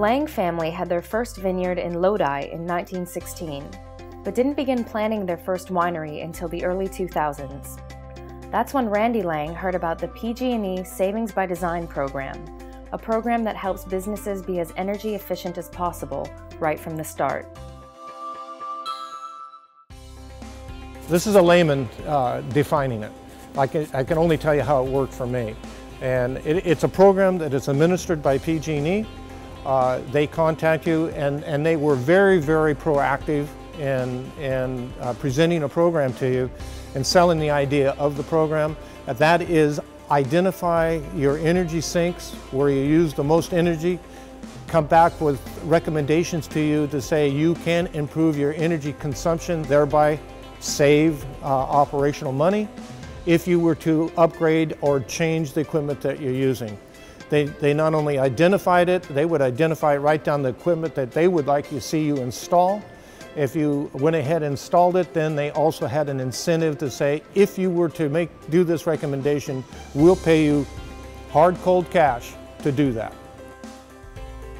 Lang family had their first vineyard in Lodi in 1916, but didn't begin planning their first winery until the early 2000s. That's when Randy Lang heard about the PG&E Savings by Design program, a program that helps businesses be as energy efficient as possible right from the start. This is a layman defining it. I can only tell you how it worked for me. And it's a program that is administered by PG&E. They contact you, and they were very, very proactive in presenting a program to you and selling the idea of the program. That is, identify your energy sinks where you use the most energy, come back with recommendations to you to say you can improve your energy consumption, thereby save operational money if you were to upgrade or change the equipment that you're using. They not only identified it, they would identify right down the equipment that they would like to see you install. If you went ahead and installed it, then they also had an incentive to say, if you were to do this recommendation, we'll pay you hard, cold cash to do that.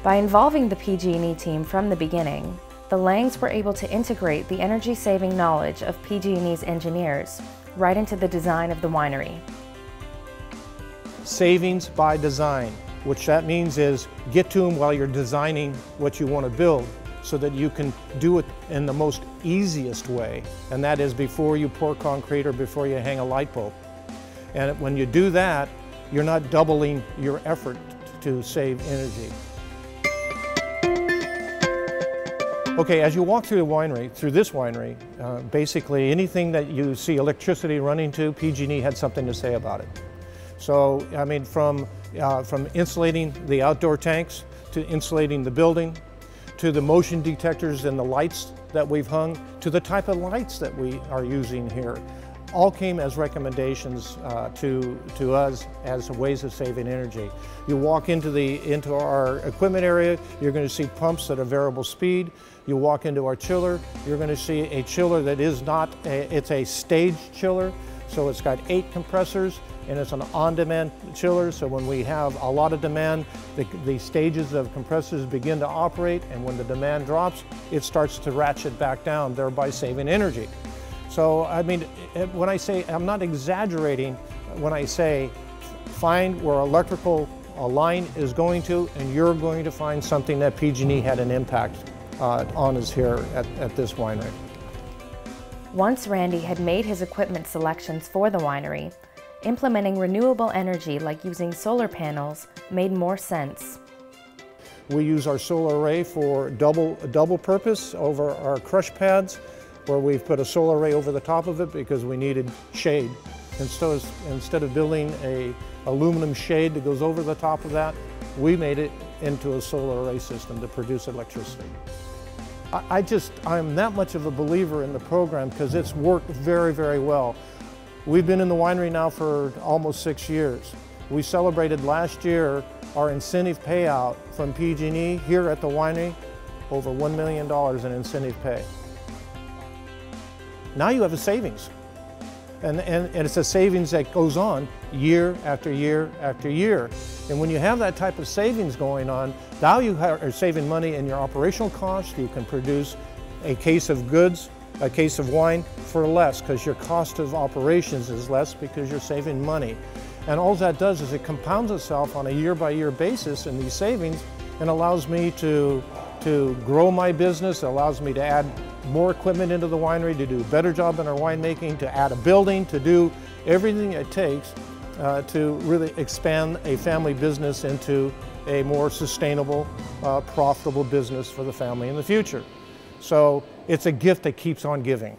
By involving the PG&E team from the beginning, the Langs were able to integrate the energy-saving knowledge of PG&E's engineers right into the design of the winery. Savings by design, which that means is get to them while you're designing what you want to build, so that you can do it in the most easiest way, and that is before you pour concrete or before you hang a light bulb. And when you do that, you're not doubling your effort to save energy. Okay, as you walk through the winery, through this winery, basically anything that you see electricity running to, PG&E had something to say about it. So, I mean, from insulating the outdoor tanks to insulating the building, to the motion detectors and the lights that we've hung, to the type of lights that we are using here, all came as recommendations to us as ways of saving energy. You walk into our equipment area, you're going to see pumps that are variable speed. You walk into our chiller, you're going to see a chiller that is not, it's a staged chiller. So it's got 8 compressors, and it's an on-demand chiller. So when we have a lot of demand, the stages of compressors begin to operate, and when the demand drops, it starts to ratchet back down, thereby saving energy. So, I mean, when I say, I'm not exaggerating when I say find where electrical line is going to, and you're going to find something that PG&E had an impact on us here at this winery. Once Randy had made his equipment selections for the winery, implementing renewable energy like using solar panels made more sense. We use our solar array for double purpose over our crush pads, where we've put a solar array over the top of it because we needed shade. Instead of building an aluminum shade that goes over the top of that, we made it into a solar array system to produce electricity. I'm that much of a believer in the program because it's worked very, very well. We've been in the winery now for almost 6 years. We celebrated last year our incentive payout from PG&E here at the winery, over $1 million in incentive pay. Now you have a savings. And it's a savings that goes on year after year after year. And when you have that type of savings going on, now you are saving money in your operational costs. You can produce a case of goods, a case of wine for less because your cost of operations is less because you're saving money. And all that does is it compounds itself on a year-by-year basis in these savings and allows me to grow my business. It allows me to add more equipment into the winery, to do a better job in our winemaking, to add a building, to do everything it takes to really expand a family business into a more sustainable, profitable business for the family in the future. So it's a gift that keeps on giving.